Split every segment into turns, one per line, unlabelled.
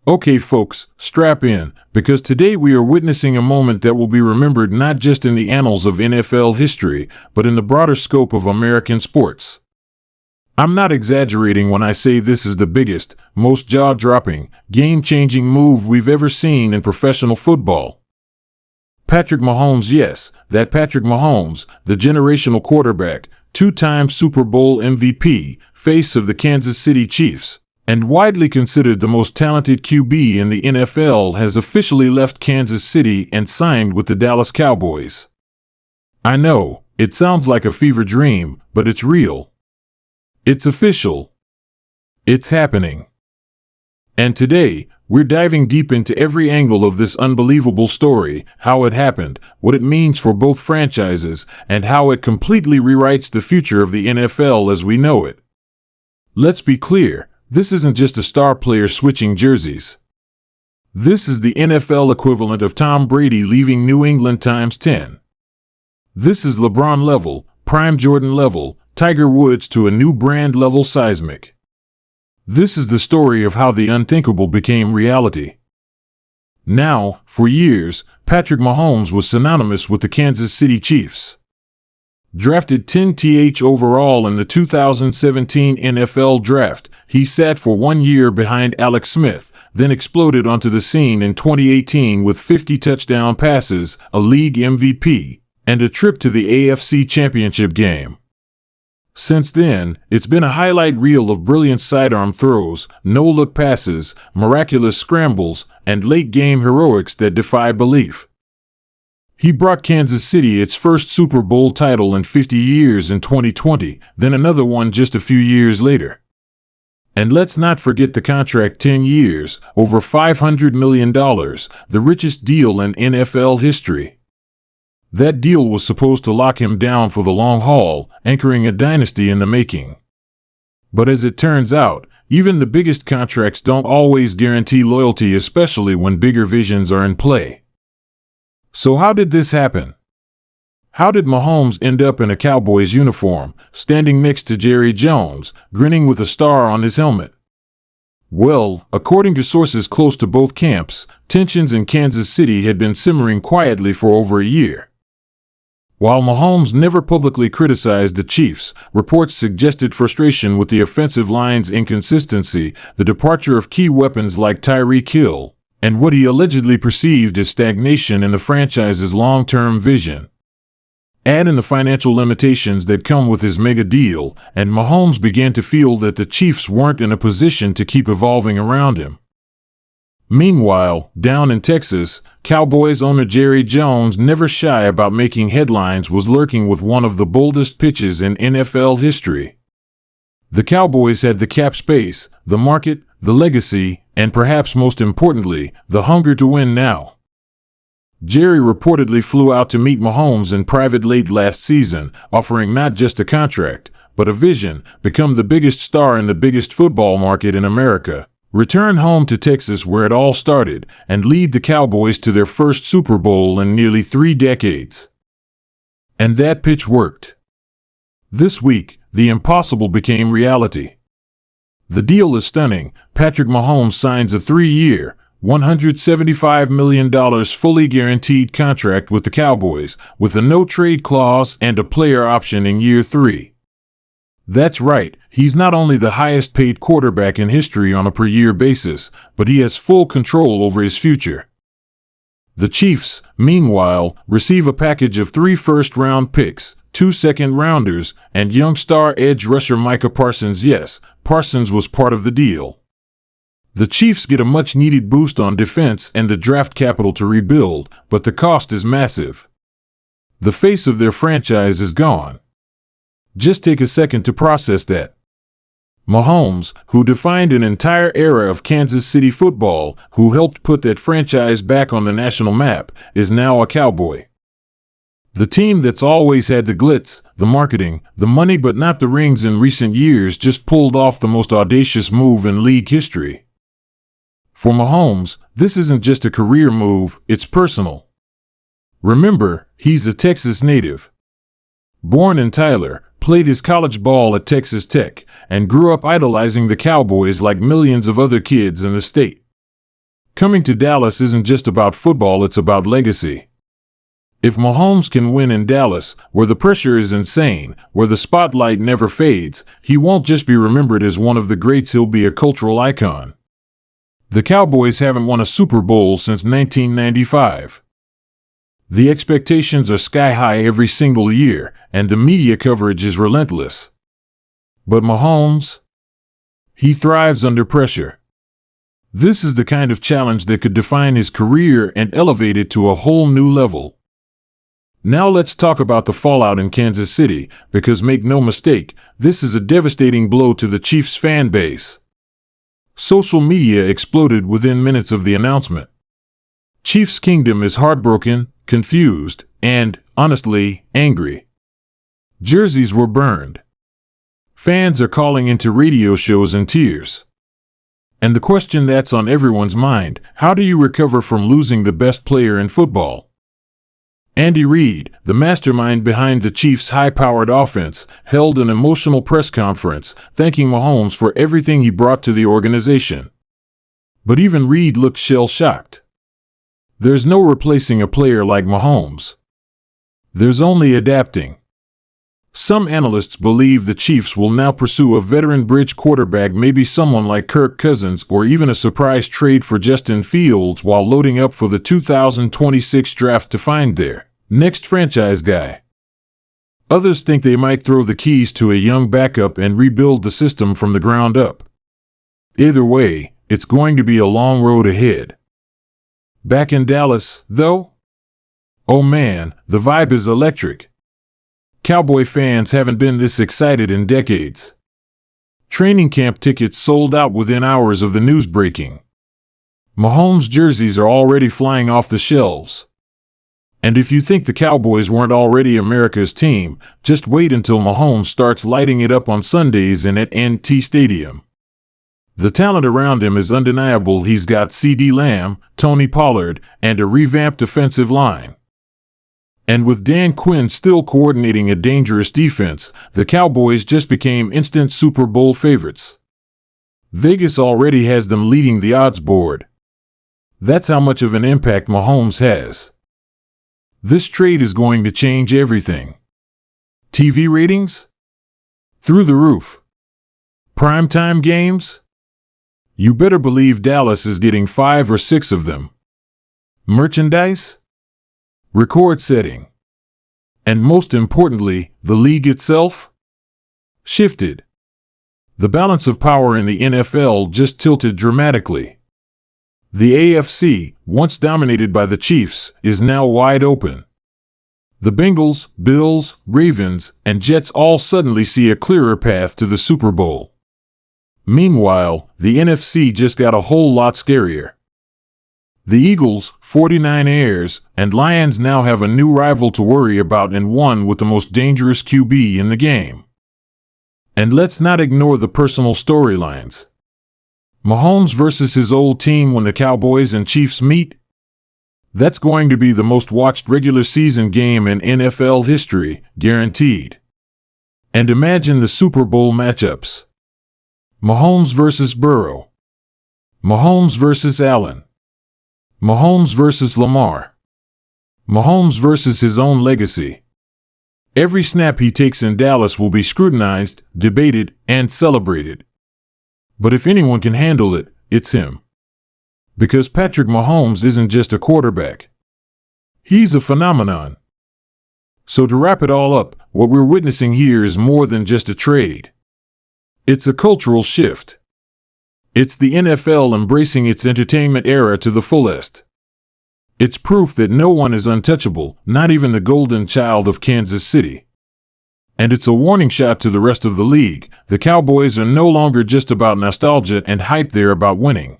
Okay, folks, strap in, because today we are witnessing a moment that will be remembered not just in the annals of NFL history, but in the broader scope of American sports. I'm not exaggerating when I say this is the biggest, most jaw-dropping, game-changing move we've ever seen in professional football. Patrick Mahomes, yes, that Patrick Mahomes, the generational quarterback, two-time Super Bowl MVP, face of the Kansas City Chiefs, and widely considered the most talented QB in the NFL, has officially left Kansas City and signed with the Dallas Cowboys. I know, it sounds like a fever dream, but it's real. It's official. It's happening. And today, we're diving deep into every angle of this unbelievable story, how it happened, what it means for both franchises, and how it completely rewrites the future of the NFL as we know it. Let's be clear. This isn't just a star player switching jerseys. This is the NFL equivalent of Tom Brady leaving New England times 10. This is LeBron level, prime Jordan level, Tiger Woods to a new brand level seismic. This is the story of how the unthinkable became reality. Now, for years, Patrick Mahomes was synonymous with the Kansas City Chiefs. Drafted 10th overall in the 2017 NFL Draft, he sat for 1 year behind Alex Smith, then exploded onto the scene in 2018 with 50 touchdown passes, a league MVP, and a trip to the AFC Championship game. Since then, it's been a highlight reel of brilliant sidearm throws, no-look passes, miraculous scrambles, and late-game heroics that defy belief. He brought Kansas City its first Super Bowl title in 50 years in 2020, then another one just a few years later. And let's not forget the contract: 10 years, over $500 million, the richest deal in NFL history. That deal was supposed to lock him down for the long haul, anchoring a dynasty in the making. But as it turns out, even the biggest contracts don't always guarantee loyalty, especially when bigger visions are in play. So how did this happen? How did Mahomes end up in a Cowboys uniform, standing next to Jerry Jones, grinning with a star on his helmet? Well, according to sources close to both camps, tensions in Kansas City had been simmering quietly for over a year. While Mahomes never publicly criticized the Chiefs, reports suggested frustration with the offensive line's inconsistency, the departure of key weapons like Tyreek Hill, and what he allegedly perceived as stagnation in the franchise's long-term vision. Add in the financial limitations that come with his mega deal, and Mahomes began to feel that the Chiefs weren't in a position to keep evolving around him. Meanwhile, down in Texas, Cowboys owner Jerry Jones, never shy about making headlines, was lurking with one of the boldest pitches in NFL history. The Cowboys had the cap space, the market, the legacy, and perhaps most importantly, the hunger to win now. Jerry reportedly flew out to meet Mahomes in private late last season, offering not just a contract, but a vision: become the biggest star in the biggest football market in America, return home to Texas where it all started, and lead the Cowboys to their first Super Bowl in nearly 3 decades. And that pitch worked. This week, the impossible became reality. The deal is stunning. Patrick Mahomes signs a 3-year, $175 million fully guaranteed contract with the Cowboys, with a no-trade clause and a player option in year 3. That's right, he's not only the highest-paid quarterback in history on a per-year basis, but he has full control over his future. The Chiefs, meanwhile, receive a package of 3 first-round picks, 2 second-rounders, and young star edge rusher Micah Parsons. Yes, Parsons was part of the deal. The Chiefs get a much-needed boost on defense and the draft capital to rebuild, but the cost is massive. The face of their franchise is gone. Just take a second to process that. Mahomes, who defined an entire era of Kansas City football, who helped put that franchise back on the national map, is now a Cowboy. The team that's always had the glitz, the marketing, the money but not the rings in recent years just pulled off the most audacious move in league history. For Mahomes, this isn't just a career move, it's personal. Remember, he's a Texas native. Born in Tyler, played his college ball at Texas Tech, and grew up idolizing the Cowboys like millions of other kids in the state. Coming to Dallas isn't just about football, it's about legacy. If Mahomes can win in Dallas, where the pressure is insane, where the spotlight never fades, he won't just be remembered as one of the greats, he'll be a cultural icon. The Cowboys haven't won a Super Bowl since 1995. The expectations are sky high every single year, and the media coverage is relentless. But Mahomes? He thrives under pressure. This is the kind of challenge that could define his career and elevate it to a whole new level. Now let's talk about the fallout in Kansas City, because make no mistake, this is a devastating blow to the Chiefs fan base. Social media exploded within minutes of the announcement. Chiefs Kingdom is heartbroken, confused, and, honestly, angry. Jerseys were burned. Fans are calling into radio shows in tears. And the question that's on everyone's mind, how do you recover from losing the best player in football? Andy Reid, the mastermind behind the Chiefs' high-powered offense, held an emotional press conference, thanking Mahomes for everything he brought to the organization. But even Reid looked shell-shocked. There's no replacing a player like Mahomes. There's only adapting. Some analysts believe the Chiefs will now pursue a veteran bridge quarterback, maybe someone like Kirk Cousins, or even a surprise trade for Justin Fields while loading up for the 2026 draft to find their next franchise guy. Others think they might throw the keys to a young backup and rebuild the system from the ground up. Either way, it's going to be a long road ahead. Back in Dallas, though? Oh man, the vibe is electric. Cowboy fans haven't been this excited in decades. Training camp tickets sold out within hours of the news breaking. Mahomes jerseys are already flying off the shelves. And if you think the Cowboys weren't already America's team, just wait until Mahomes starts lighting it up on Sundays and at NT Stadium. The talent around him is undeniable. He's got CeeDee Lamb, Tony Pollard, and a revamped offensive line. And with Dan Quinn still coordinating a dangerous defense, the Cowboys just became instant Super Bowl favorites. Vegas already has them leading the odds board. That's how much of an impact Mahomes has. This trade is going to change everything. TV ratings? Through the roof. Primetime games? You better believe Dallas is getting 5 or 6 of them. Merchandise? Record setting. And most importantly, the league itself? Shifted. The balance of power in the NFL just tilted dramatically. The AFC, once dominated by the Chiefs, is now wide open. The Bengals, Bills, Ravens, and Jets all suddenly see a clearer path to the Super Bowl. Meanwhile, the NFC just got a whole lot scarier. The Eagles, 49ers, and Lions now have a new rival to worry about, and one with the most dangerous QB in the game. And let's not ignore the personal storylines. Mahomes versus his old team when the Cowboys and Chiefs meet? That's going to be the most watched regular season game in NFL history, guaranteed. And imagine the Super Bowl matchups. Mahomes versus Burrow. Mahomes versus Allen. Mahomes versus Lamar. Mahomes versus his own legacy. Every snap he takes in Dallas will be scrutinized, debated, and celebrated. But if anyone can handle it, it's him. Because Patrick Mahomes isn't just a quarterback. He's a phenomenon. So to wrap it all up, what we're witnessing here is more than just a trade. It's a cultural shift. It's the NFL embracing its entertainment era to the fullest. It's proof that no one is untouchable, not even the golden child of Kansas City. And it's a warning shot to the rest of the league. The Cowboys are no longer just about nostalgia and hype, they're about winning.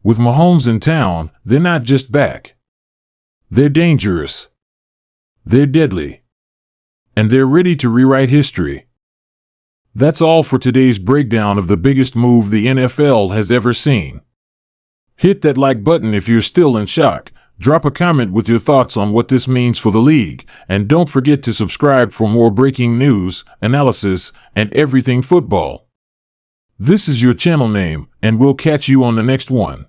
With Mahomes in town, they're not just back. They're dangerous. They're deadly. And they're ready to rewrite history. That's all for today's breakdown of the biggest move the NFL has ever seen. Hit that like button if you're still in shock. Drop a comment with your thoughts on what this means for the league, and don't forget to subscribe for more breaking news, analysis, and everything football. This is your channel name, and we'll catch you on the next one.